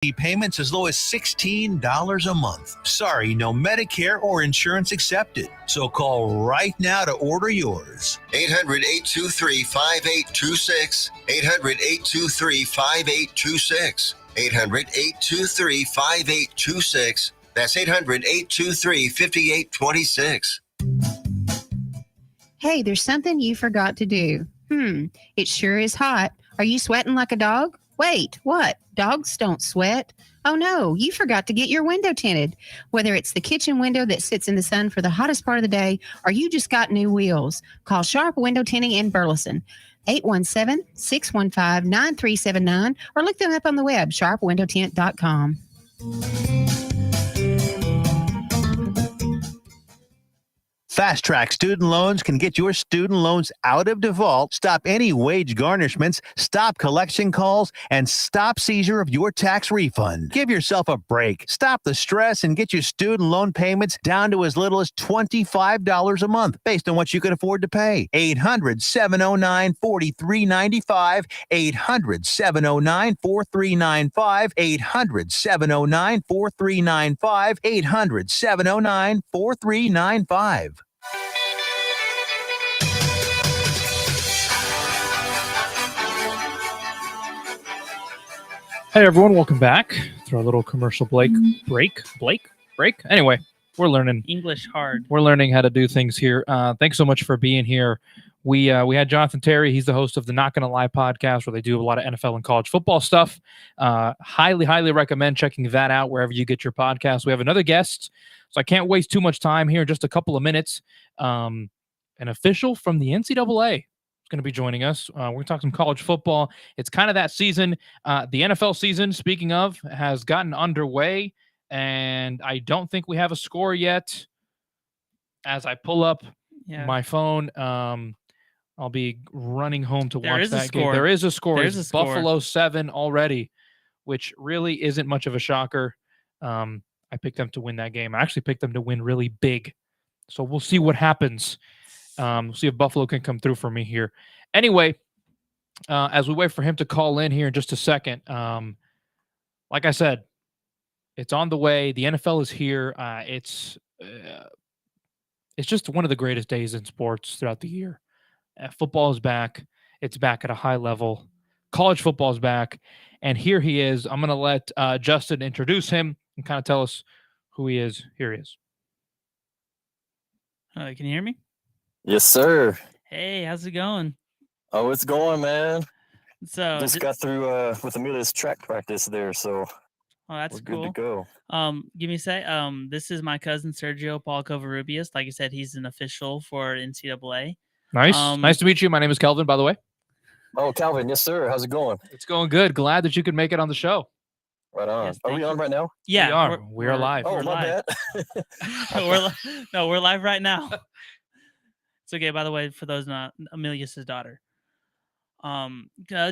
Payments as low as $16 a month. Sorry, no Medicare or insurance accepted. So call right now to order yours. 800-823-5826. 800-823-5826. 800-823-5826. That's 800-823-5826. Hey, there's something you forgot to do. It sure is hot. Are you sweating like a dog? Wait, what? Dogs don't sweat. Oh no, you forgot to get your window tinted. Whether it's the kitchen window that sits in the sun for the hottest part of the day, or you just got new wheels, call Sharp Window Tinting in Burleson. 817-615-9379, or look them up on the web, sharpwindowtint.com. Fast Track Student Loans can get your student loans out of default, stop any wage garnishments, stop collection calls, and stop seizure of your tax refund. Give yourself a break. Stop the stress and get your student loan payments down to as little as $25 a month based on what you can afford to pay. 800-709-4395. 800-709-4395. 800-709-4395. 800-709-4395. Hey everyone, welcome back. Throw a little commercial break. Anyway, we're learning English hard. We're learning how to do things here. Thanks so much for being here. We had Jonathan Terry. He's the host of the Not Gonna Lie podcast, where they do a lot of NFL and college football stuff. Highly recommend checking that out wherever you get your podcast. We have another guest, so I can't waste too much time here. In just a couple of minutes, an official from the NCAA going to be joining us. We're going to talk some college football. It's kind of that season. The NFL season, speaking of, has gotten underway, and I don't think we have a score yet. As I pull up my phone, I'll be running home to watch that game. There is a score. It's Buffalo 7 already, which really isn't much of a shocker. I picked them to win that game. I actually picked them to win really big. So we'll see what happens. We'll see if Buffalo can come through for me here. Anyway, as we wait for him to call in here in just a second, like I said, it's on the way. The NFL is here. It's just one of the greatest days in sports throughout the year. Football is back. It's back at a high level. College football is back. And here he is. I'm going to let Justin introduce him and kind of tell us who he is. Here he is. Can you hear me? Yes, sir. Hey, how's it going? Oh, it's going, man. So just got through with Amelia's track practice there, so that's we're cool. Good to go. Give me a sec. This is my cousin Sergio Paul Covarrubias. Like I said, he's an official for NCAA. Nice. Nice to meet you. My name is Kelvin, by the way. Oh, Calvin. Yes, sir. How's it going? It's going good. Glad that you could make it on the show. Right on. Yes, are we on right now? Yeah, we are live. Oh, my bad. we're live right now. It's okay. By the way, for those not, Amelia's daughter.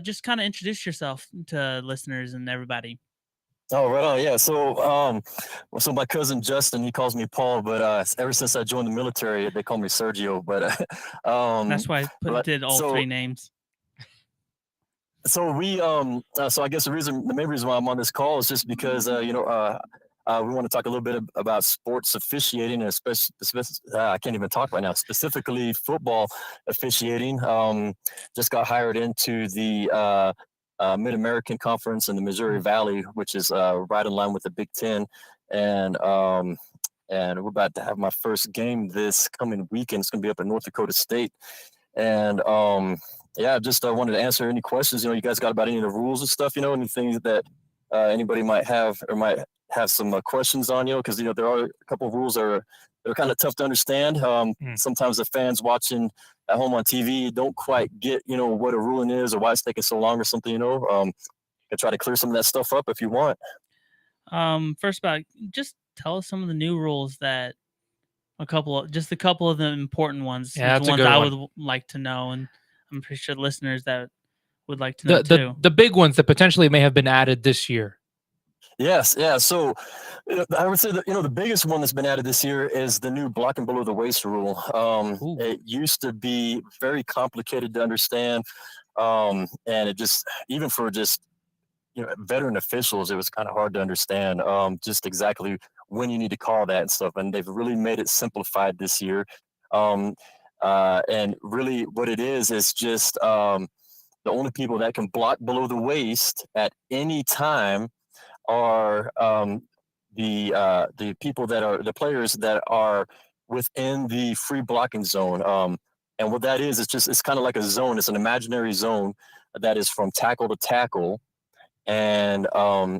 Just kind of introduce yourself to listeners and everybody. Oh, right on. Yeah. So my cousin Justin, he calls me Paul, but ever since I joined the military, they call me Sergio. But that's why I did all three names. So so I guess the main reason why I'm on this call is just because we want to talk a little bit about sports officiating, and especially I can't even talk right now. Specifically, football officiating. Just got hired into the Mid-American Conference in the Missouri Valley, which is right in line with the Big Ten, and we're about to have my first game this coming weekend. It's going to be up at North Dakota State, and just wanted to answer any questions you guys got about any of the rules and stuff. Anything that anybody might have or might have some questions on, because there are a couple of rules that are kind of tough to understand. Sometimes the fans watching at home on TV don't quite get what a ruling is or why it's taking so long or something. I try to clear some of that stuff up if you want. First about, just tell us some of the new rules that a couple of the important ones. Yeah, the ones I would like to know, and I'm pretty sure listeners that would like to know too. The big ones that potentially may have been added this year. Yes, yeah. So I would say that the biggest one that's been added this year is the new blocking below the waist rule. It used to be very complicated to understand, and it just even for just veteran officials, it was kind of hard to understand just exactly when you need to call that and stuff. And they've really made it simplified this year. And really what it is just the only people that can block below the waist at any time are the people that are the players that are within the free blocking zone. And what that is, it's kind of like a zone. It's an imaginary zone that is from tackle to tackle, and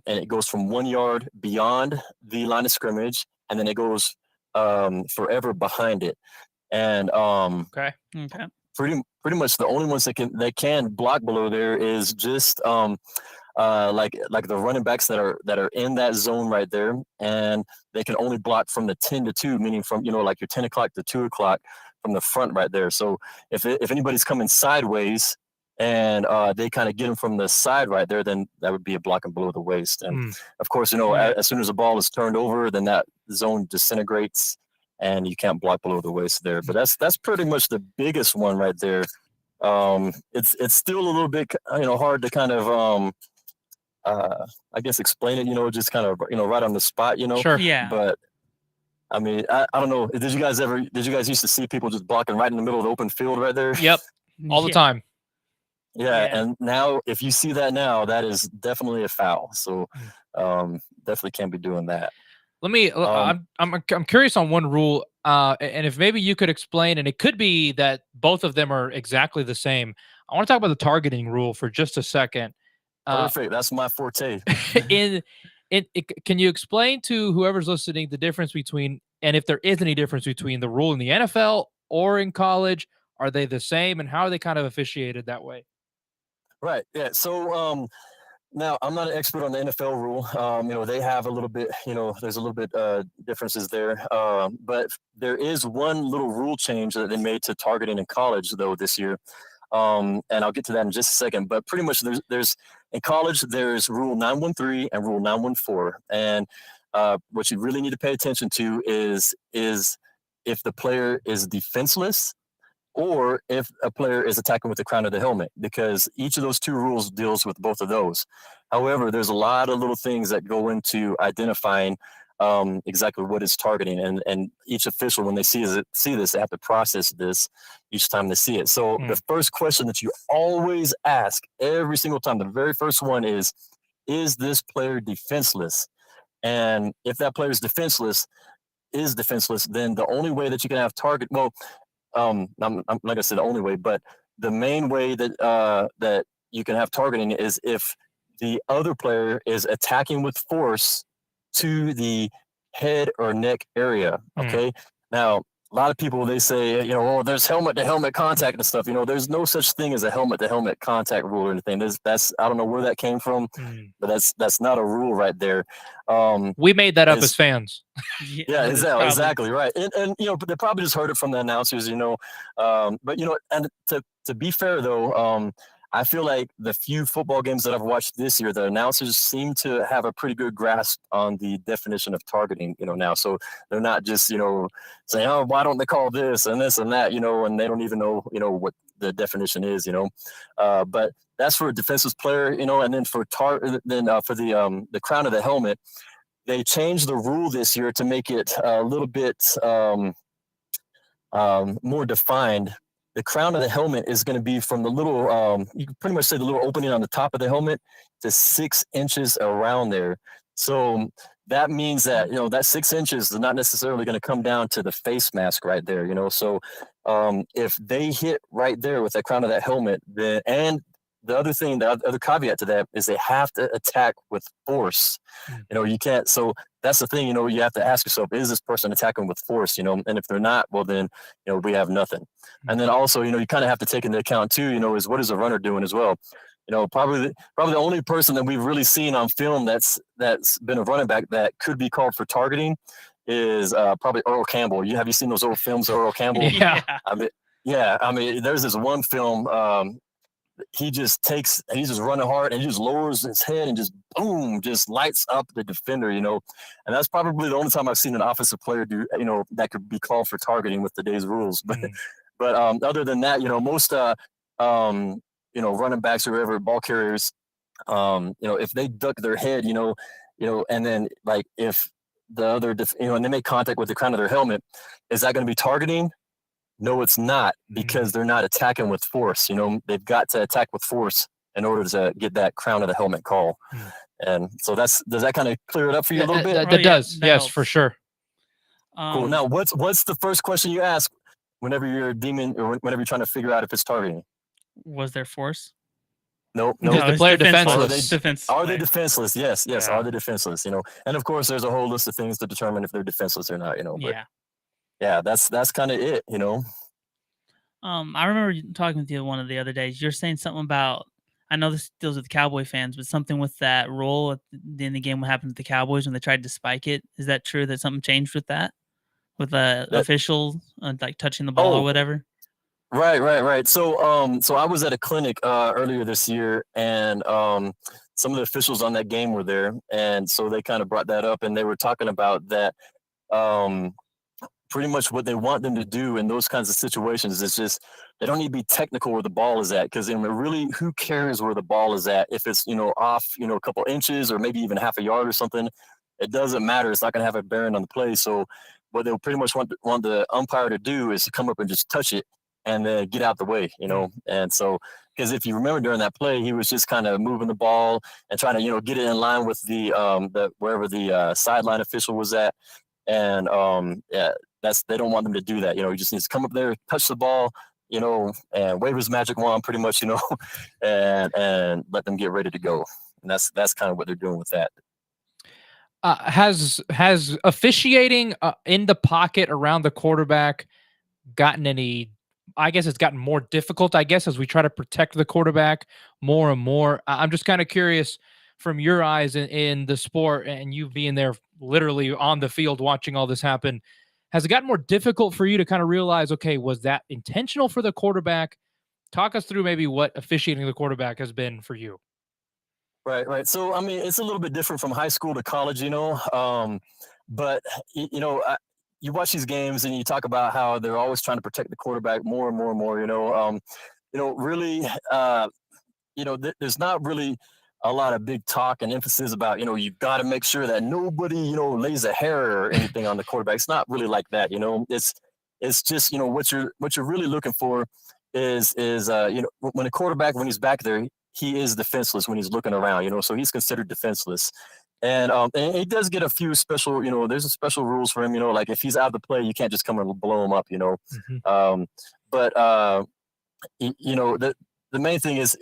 it goes from 1 yard beyond the line of scrimmage, and then it goes forever behind it. And Okay. pretty much the only ones that can block below there is just like the running backs that are in that zone right there, and they can only block from the 10 to 2, meaning from like your 10 o'clock to 2 o'clock from the front right there. So if anybody's coming sideways and they kind of get them from the side right there, then that would be a blocking below the waist. And of course, as soon as the ball is turned over, then that zone disintegrates and you can't block below the waist there. But that's pretty much the biggest one right there. It's still a little bit hard to kind of I guess explain it, just kind of right on the spot, Sure. Yeah. But I mean, I don't know. Did you guys used to see people just blocking right in the middle of the open field right there? Yep. All the time. Yeah, and now if you see that now, that is definitely a foul. So definitely can't be doing that. Let me. I'm curious on one rule, and if maybe you could explain, and it could be that both of them are exactly the same. I want to talk about the targeting rule for just a second. Perfect. That's my forte. Can you explain to whoever's listening the difference between, and if there is any difference between the rule in the NFL or in college? Are they the same, and how are they kind of officiated that way? Right. Yeah. So now I'm not an expert on the NFL rule. They have a little bit. There's a little bit differences there. But there is one little rule change that they made to targeting in college though this year. And I'll get to that in just a second. But pretty much there's in college there's Rule 913 and Rule 914, and what you really need to pay attention to is if the player is defenseless or if a player is attacking with the crown of the helmet, because each of those two rules deals with both of those. However, there's a lot of little things that go into identifying exactly what it's targeting, and each official, when they see this, they have to process this each time they see it. So the first question that you always ask every single time, the very first one is this player defenseless? And if that player is defenseless, then the only way that you can have target, I'm not gonna say the only way, but the main way that you can have targeting is if the other player is attacking with force to the head or neck area. Okay. Now, a lot of people, they say, there's helmet to helmet contact and stuff. There's no such thing as a helmet to helmet contact rule or anything. That's I don't know where that came from, but that's not a rule right there. We made that up as fans. Yeah, exactly right. And but they probably just heard it from the announcers, but and to be fair though, I feel like the few football games that I've watched this year, the announcers seem to have a pretty good grasp on the definition of targeting, now. So they're not just, saying, oh, why don't they call this and this and that, and they don't even know, what the definition is, but that's for a defensive player, and then for the crown of the helmet, they changed the rule this year to make it a little bit more defined. The crown of the helmet is going to be from the little, you can pretty much say the little opening on the top of the helmet to 6 inches around there. So that means that, that 6 inches is not necessarily going to come down to the face mask right there, So if they hit right there with the crown of that helmet, and the other caveat to that is they have to attack with force. You can't. So that's the thing, you have to ask yourself, is this person attacking with force? And if they're not, well, then, we have nothing. And then also, you kind of have to take into account too, is what is the runner doing as well? Probably the only person that we've really seen on film that's been a running back that could be called for targeting is probably Earl Campbell. Have you seen those old films of Earl Campbell? Yeah. I mean, there's this one film, he's just running hard and he just lowers his head and just boom, just lights up the defender, and that's probably the only time I've seen an offensive player do, that could be called for targeting with today's rules. But other than that, most running backs or whatever, ball carriers, if they duck their head, and then like if the other, and they make contact with the crown of their helmet, is that going to be targeting? No, it's not, because they're not attacking with force. They've got to attack with force in order to get that crown of the helmet call. And so does that kind of clear it up for you a little bit? That does. That Yes, helps. for sure. Cool. Now, what's the first question you ask whenever you're a demon, or whenever you're trying to figure out if it's targeting? Was there force? Nope. Is the it's player defenseless. defenseless? Are they defenseless? Yes. Yeah. Are they defenseless? And of course, there's a whole list of things to determine if they're defenseless or not. But yeah, that's kind of it. I remember talking with you one of the other days. You're saying something about, I know this deals with Cowboy fans, but something with that rule at the end of the game, what happened to the Cowboys when they tried to spike it. Is that true that something changed with that? With the official like touching the ball or whatever? Right. So I was at a clinic earlier this year, and some of the officials on that game were there, and so they kind of brought that up, and they were talking about that. Pretty much what they want them to do in those kinds of situations is just, they don't need to be technical where the ball is at, because really, who cares where the ball is at? If it's off a couple inches or maybe even half a yard or something, it doesn't matter. It's not going to have a bearing on the play. So what they'll pretty much want the umpire to do is to come up and just touch it and then get out the way, And so, because if you remember during that play, he was just kind of moving the ball and trying to get it in line with the wherever the sideline official was at. And they don't want them to do that. He just needs to come up there, touch the ball, and wave his magic wand, pretty much, and let them get ready to go. And that's kind of what they're doing with that. Has officiating in the pocket around the quarterback gotten any? I guess it's gotten more difficult, as we try to protect the quarterback more and more. I'm just kind of curious, from your eyes in the sport, and you being there literally on the field watching all this happen, has it gotten more difficult for you to kind of realize, okay, was that intentional for the quarterback? Talk us through maybe what officiating the quarterback has been for you. Right. So, I mean, it's a little bit different from high school to college, but, you watch these games and you talk about how they're always trying to protect the quarterback more and more and more, really, there's not really a lot of big talk and emphasis about, you've got to make sure that nobody, lays a hair or anything on the quarterback. It's not really like that, it's just, what you're really looking for is when a quarterback, when he's back there, he is defenseless when he's looking around, so he's considered defenseless. And he does get a few special, there's a special rules for him, like if he's out of the play, you can't just come and blow him up, but the main thing is,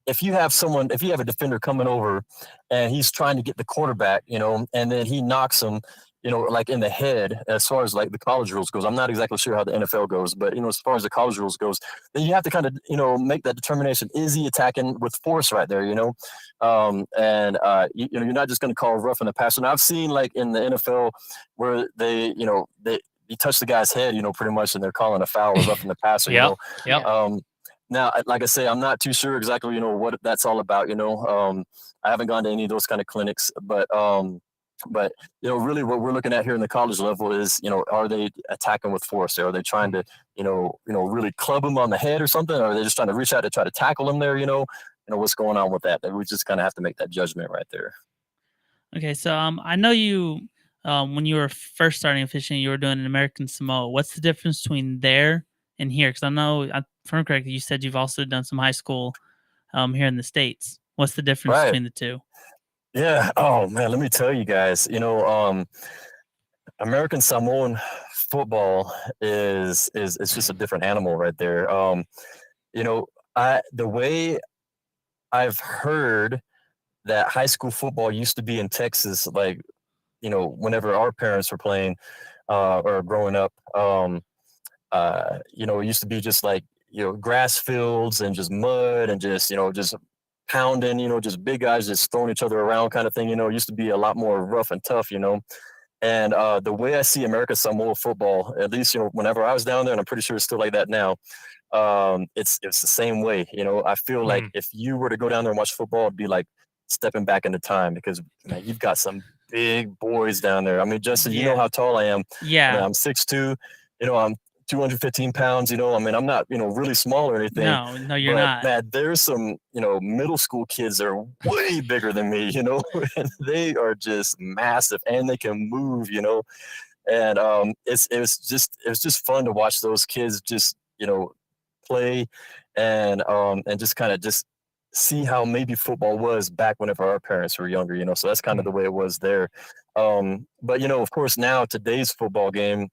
if you have a defender coming over and he's trying to get the quarterback, and then he knocks him, like in the head, as far as like the college rules goes. I'm not exactly sure how the NFL goes, but, as far as the college rules goes, then you have to kind of, make that determination. Is he attacking with force right there, you're not just going to call roughing the passer. And I've seen like in the NFL where they touch the guy's head, pretty much, and they're calling a foul or roughing the passer, Now, like I say, I'm not too sure exactly, what that's all about. I haven't gone to any of those kind of clinics, but really what we're looking at here in the college level is, are they attacking with force? Or are they trying to, really club him on the head or something? Or are they just trying to reach out to try to tackle him there? What's going on with that? We just kind of have to make that judgment right there. Okay, so I know you, when you were first starting fishing, you were doing an American Samoa. What's the difference between there and here? Because I know, if I'm correct, you said you've also done some high school here in the States. What's the difference between the two? Yeah. Oh man, let me tell you guys. American Samoan football is it's just a different animal right there. The way I've heard that high school football used to be in Texas, like whenever our parents were playing or growing up, it used to be just like grass fields and just mud and just just pounding, just big guys just throwing each other around kind of thing. It used to be a lot more rough and tough, And the way I see American Samoa football, at least, whenever I was down there, and I'm pretty sure it's still like that now, it's the same way. I feel like if you were to go down there and watch football, it'd be like stepping back into time, because man, you've got some big boys down there. I mean, Justin, you know how tall I am. Yeah. I'm 6'2". I'm 215 pounds, you know, I mean, I'm not, you know, really small or anything. No, you're but, not. man, there's some, you know, middle school kids that are way bigger than me, you know, and they are just massive and they can move, you know. And it was just fun to watch those kids just, you know, play and just kind of just see how maybe football was back whenever our parents were younger, you know. So that's kind of the way it was there. But you know, of course, now today's football game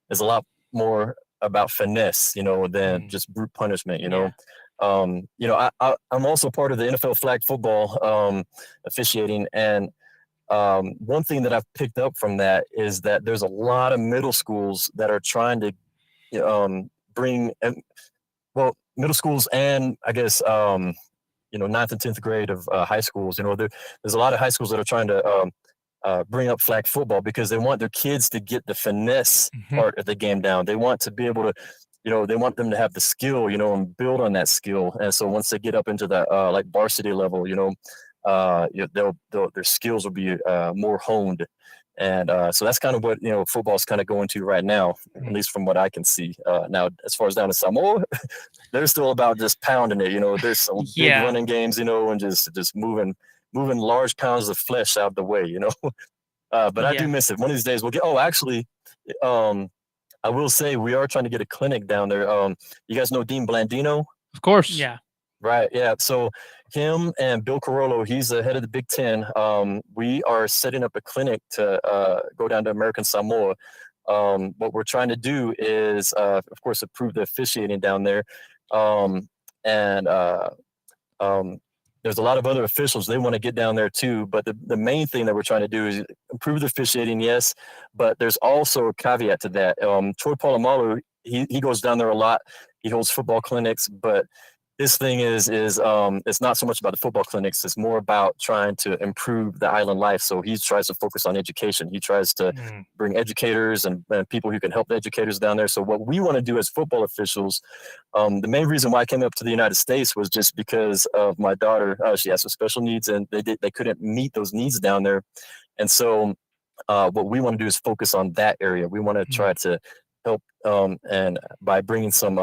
is a lot more about finesse, you know, than just brute punishment, you know. You know, I'm also part of the NFL flag football officiating, and one thing that I've picked up from that is that there's a lot of middle schools that are trying to bring, well, middle schools and I guess you know, 9th and 10th grade of high schools. You know, there's a lot of high schools that are trying to bring up flag football because they want their kids to get the finesse part of the game down. They want to be able to, you know, they want them to have the skill, you know, and build on that skill. And so once they get up into that like varsity level, you know, their skills will be more honed. And so that's kind of what, you know, football's kind of going to right now, at least from what I can see. Now, as far as down in Samoa, they're still about just pounding it. You know, there's some big running games, you know, and just moving large pounds of flesh out of the way, you know. But I do miss it. One of these days we'll get. Oh, actually, I will say we are trying to get a clinic down there. You guys know Dean Blandino? Of course. Yeah. Right. Yeah. So him and Bill Carollo, he's the head of the Big Ten. We are setting up a clinic to go down to American Samoa. What we're trying to do is, of course, improve the officiating down there. There's a lot of other officials. They want to get down there too. But the main thing that we're trying to do is improve the officiating, yes. But there's also a caveat to that. Troy Polamalu, he goes down there a lot. He holds football clinics, but this thing is it's not so much about the football clinics. It's more about trying to improve the island life. So he tries to focus on education. He tries to bring educators and people who can help the educators down there. So what we want to do as football officials, the main reason why I came up to the United States was just because of my daughter. She has some special needs, and they couldn't meet those needs down there. And so what we want to do is focus on that area. We want to try to help, and by bringing some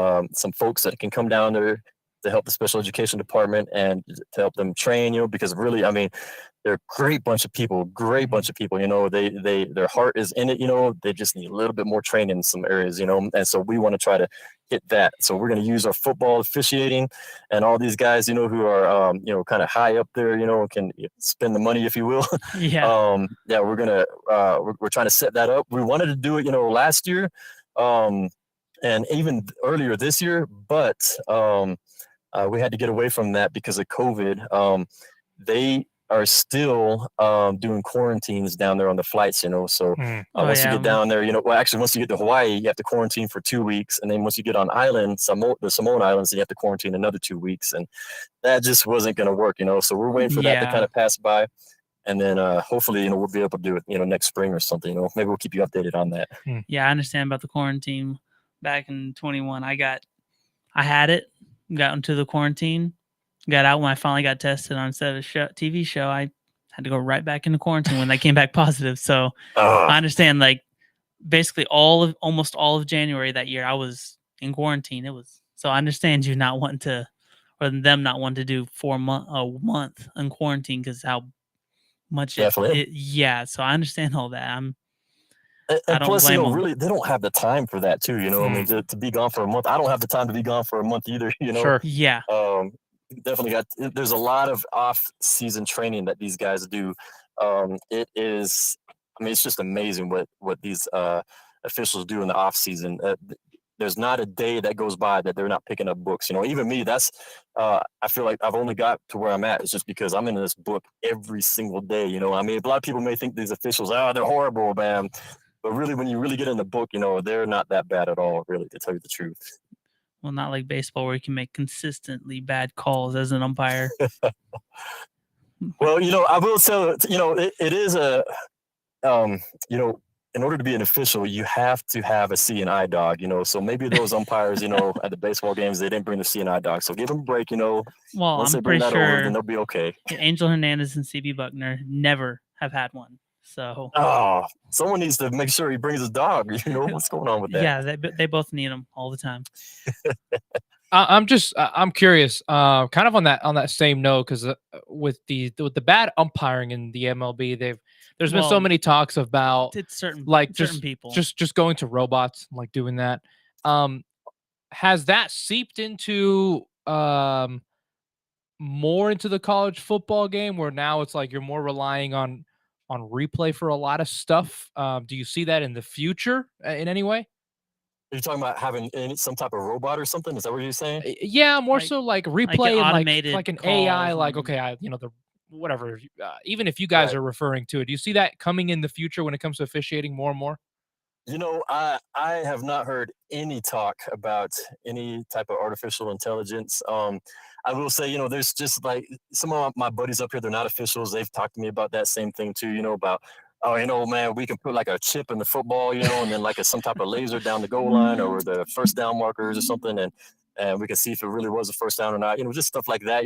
folks that can come down there to help the special education department and to help them train, you know, because really, I mean, they're a great bunch of people, you know, their heart is in it, you know, they just need a little bit more training in some areas, you know, and so we want to try to hit that. So we're going to use our football officiating and all these guys, you know, who are, you know, kind of high up there, you know, can spend the money, if you will. We're going to, we're trying to set that up. We wanted to do it, you know, last year, and even earlier this year, but, we had to get away from that because of COVID. They are still doing quarantines down there on the flights, you know. So once you get down there, you know, well, actually, once you get to Hawaii, you have to quarantine for 2 weeks. And then once you get on the Samoan Islands, you have to quarantine another 2 weeks. And that just wasn't going to work, you know. So we're waiting for that to kind of pass by. And then hopefully, you know, we'll be able to do it, you know, next spring or something, you know. Maybe we'll keep you updated on that. Yeah, I understand about the quarantine. Back in 21, I had it. Got into the quarantine, got out when I finally got tested on instead of a TV show. I had to go right back into quarantine when I came back positive. So I understand, like, basically almost all of January that year, I was in quarantine. So I understand you not wanting to, or them not wanting to do a month in quarantine because how much yeah. So I understand all that. And plus, you know, really, they don't have the time for that too. You know, I mean, to be gone for a month. I don't have the time to be gone for a month either. You know, sure. Yeah. Definitely there's a lot of off-season training that these guys do. It is, I mean, it's just amazing what these officials do in the off-season. There's not a day that goes by that they're not picking up books. You know, even me, that's, I feel like I've only got to where I'm at. It's just because I'm in this book every single day. You know, I mean, a lot of people may think these officials, they're horrible, man. But really, when you really get in the book, you know, they're not that bad at all, really, to tell you the truth. Well, not like baseball where you can make consistently bad calls as an umpire. Well, you know, I will tell, you know, it is a, you know, in order to be an official, you have to have a C&I dog, you know. So maybe those umpires, you know, at the baseball games, they didn't bring the C&I dog. So give them a break, you know. Well, once I'm they bring pretty that sure over, then they'll be okay. Angel Hernandez and CB Buckner never have had one. So Oh, someone needs to make sure he brings his dog. What's going on with that? yeah, they both need them all the time. I'm curious, kind of on that same note, because with the bad umpiring in the MLB, there's been so Well, many talks about It's certain like certain people. just going to robots, like doing that. Has that seeped into more into the college football game, where now it's like you're more relying on replay for a lot of stuff? Do you see that in the future in any way? Are you talking about having some type of robot or something? Is that what you're saying? Yeah, more Like- so like an replay and automated like an AI, calls like and- okay, the whatever. Even if you guys Right. are referring to it, do you see that coming in the future when it comes to officiating more and more? I have not heard any talk about any type of artificial intelligence. I will say, there's just like some of my buddies up here, they're not officials. They've talked to me about that same thing too, about, oh, man, we can put like a chip in the football, and then like some type of laser down the goal line or the first down markers or something. And we can see if it really was a first down or not, just stuff like that,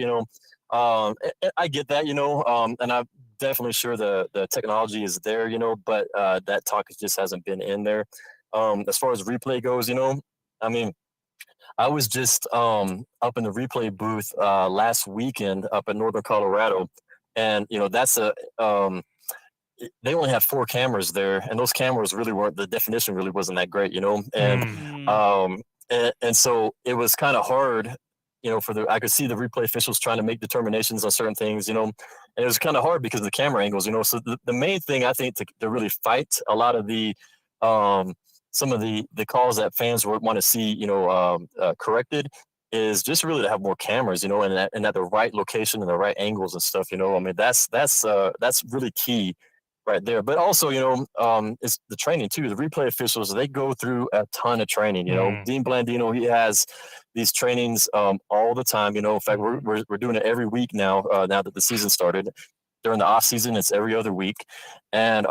I get that, and I'm definitely sure the technology is there, but that talk just hasn't been in there. As far as replay goes, I mean, I was just up in the replay booth last weekend up in Northern Colorado, and that's they only had 4 cameras there, and those cameras really weren't, the definition really wasn't that great, and Mm. and so it was kind of hard, I could see the replay officials trying to make determinations on certain things, and it was kind of hard because of the camera angles, so the main thing I think to really fight a lot of the some of the calls that fans would want to see, corrected, is just really to have more cameras, and at the right location and the right angles and stuff, I mean, that's really key right there. But also, it's the training too. The replay officials, they go through a ton of training. Dean Blandino, he has these trainings all the time. In fact, we're doing it every week now. Now that the season started, during the off season, it's every other week, and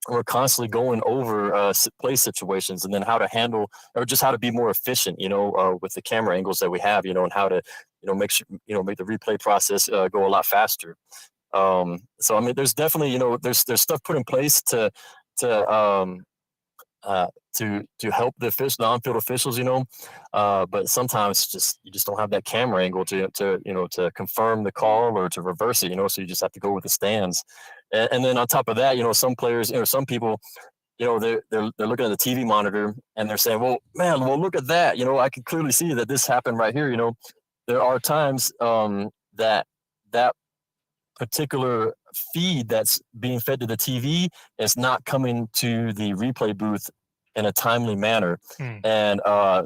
we're constantly going over play situations and then how to handle, or just how to be more efficient. With the camera angles that we have. And how to make sure make the replay process go a lot faster. So I mean, there's definitely there's stuff put in place to help the on-field officials, but sometimes you just don't have that camera angle to confirm the call or to reverse it, so you just have to go with the stands, and then on top of that, some players, some people, they're looking at the TV monitor and they're saying, well, man, look at that, I can clearly see that this happened right here. There are times that particular feed that's being fed to the TV is not coming to the replay booth in a timely manner. And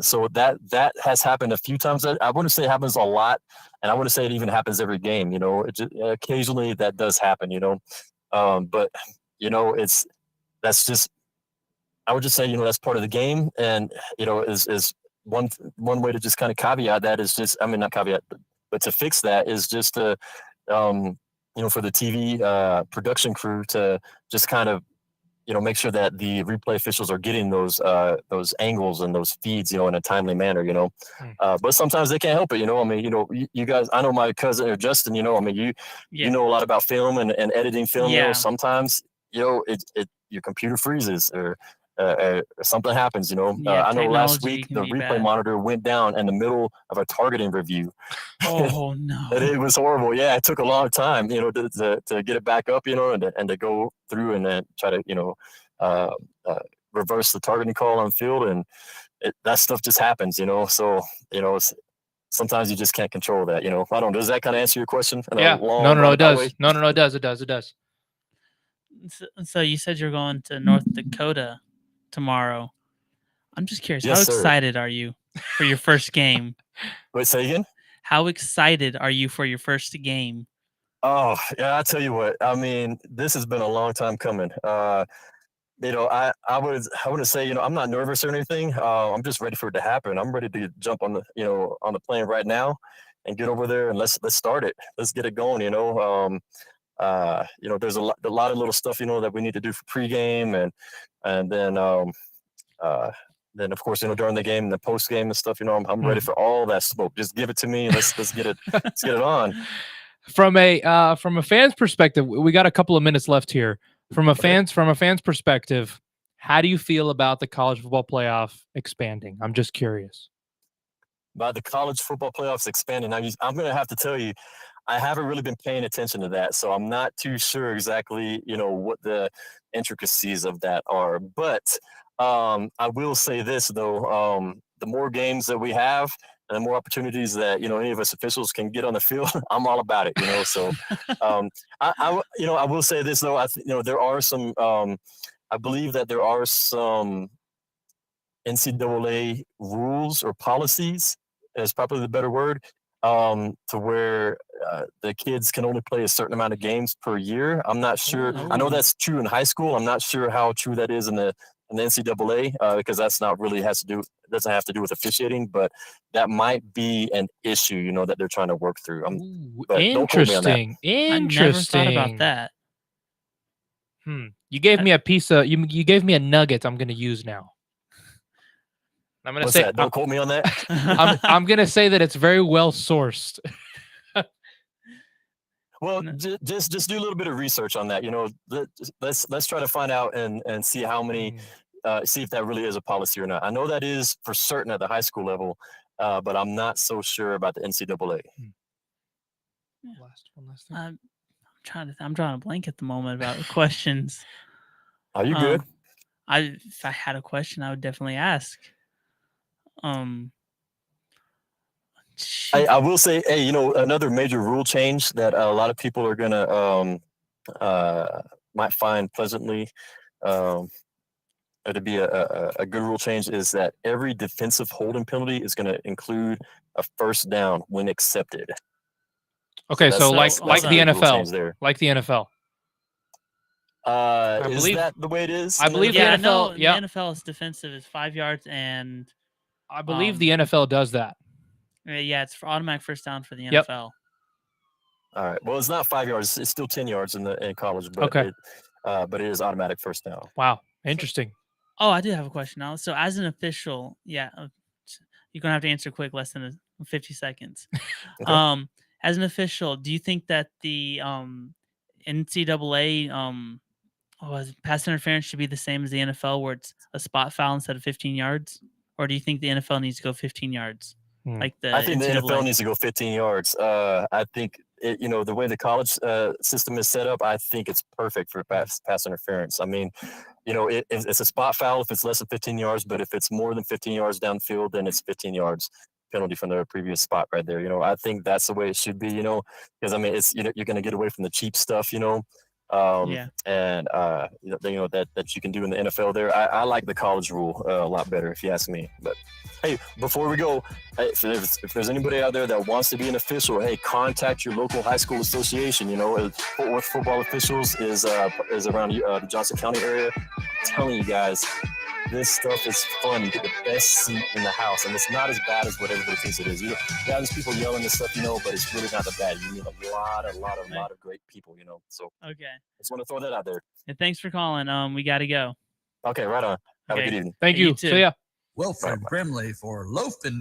so that has happened a few times. I wouldn't say it happens a lot, and I wouldn't say it even happens every game. Occasionally that does happen. But that's just, I would just say, that's part of the game, and is one way to just kind of caveat that is just, I mean, not caveat, but to fix that is just to for the TV production crew to just kind of, make sure that the replay officials are getting those angles and those feeds, in a timely manner, but sometimes they can't help it, I mean, you guys, I know my cousin or Justin, I mean, you know a lot about film and editing film, Yeah. sometimes, your computer freezes or something happens, Yeah, I know last technology week can the be replay bad. monitor went down in the middle of a targeting review. Oh no. And it was horrible. Yeah, it took a long time, to get it back up, and to go through and then try to, reverse the targeting call on field, and that stuff just happens, So sometimes you just can't control that, I don't know. Does that kind of answer your question? Yeah. No, it does. No, it does. It does. So you said you're going to North Dakota tomorrow. I'm just curious, Yes, how sir. excited are you for your first game? Wait, say again? How excited are you for your first game? Oh, yeah, I tell you what, I mean, this has been a long time coming. I wouldn't say, I'm not nervous or anything. I'm just ready for it to happen. I'm ready to jump on the plane right now and get over there and let's start it. Let's get it going, there's a lot of little stuff, that we need to do for pregame and then of course, during the game and the post game and stuff, I'm ready for all that smoke. Just give it to me. Let's get it on. From a fan's perspective, we got a couple of minutes left here. From a fan's perspective, how do you feel about the college football playoff expanding? I'm just curious. By the college football playoffs expanding, I'm going to have to tell you, I haven't really been paying attention to that, so I'm not too sure exactly, what the intricacies of that are. But I will say this though: the more games that we have, and the more opportunities that any of us officials can get on the field, I'm all about it. So I will say this though: there are some. I believe that there are some NCAA rules or policies, is probably the better word, to where the kids can only play a certain amount of games per year. I'm not sure. I know that's true in high school. I'm not sure how true that is in the NCAA, because that's not really doesn't have to do with officiating, but that might be an issue, that they're trying to work through. But don't quote me on that. Interesting. I never thought about that. You gave me a piece of you gave me a nugget I'm going to use now. I'm going to say, don't quote me on that. I'm going to say that it's very well sourced. Well, just do a little bit of research on that. Let's try to find out and see how many, see if that really is a policy or not. I know that is for certain at the high school level, but I'm not so sure about the NCAA. Last thing. I'm drawing a blank at the moment about questions. Are you good? If I had a question, I would definitely ask. I will say, hey, another major rule change that a lot of people are gonna might find pleasantly, to be a good rule change, is that every defensive holding penalty is going to include a first down when accepted. Okay, so like the NFL, there. like the NFL. Is that the way it is? I believe Yeah, the NFL. the NFL is defensive is 5 yards, and I believe the NFL does that. Yeah, it's for automatic first down for the NFL. All right. Well, it's not 5 yards. It's still 10 yards in college, but but it is automatic first down. Wow, interesting. Oh, I did have a question now. So, as an official, you're gonna have to answer quick, less than 50 seconds. Okay. As an official, do you think that the NCAA pass interference should be the same as the NFL, where it's a spot foul instead of 15 yards, or do you think the NFL needs to go 15 yards? I think the NFL needs to go 15 yards. I think the way the college system is set up, I think it's perfect for pass interference. I mean, it's a spot foul if it's less than 15 yards, but if it's more than 15 yards downfield, then it's 15 yards penalty from the previous spot right there. I think that's the way it should be. Because I mean, it's you're going to get away from the cheap stuff. And that you can do in the NFL there. I like the college rule a lot better, if you ask me. But hey, before we go, if there's anybody out there that wants to be an official, hey, contact your local high school association. Fort Worth Football Officials is around the Johnson County area. I'm telling you guys, this stuff is fun. You get the best seat in the house, and it's not as bad as what everybody thinks it is. You got these people yelling and stuff, but it's really not that bad. You meet a lot of great people, So okay, I just want to throw that out there. And thanks for calling. We got to go. Okay, right on. Have a good evening. Thank you. You too. So yeah. Wilfred Brimley for Loaf and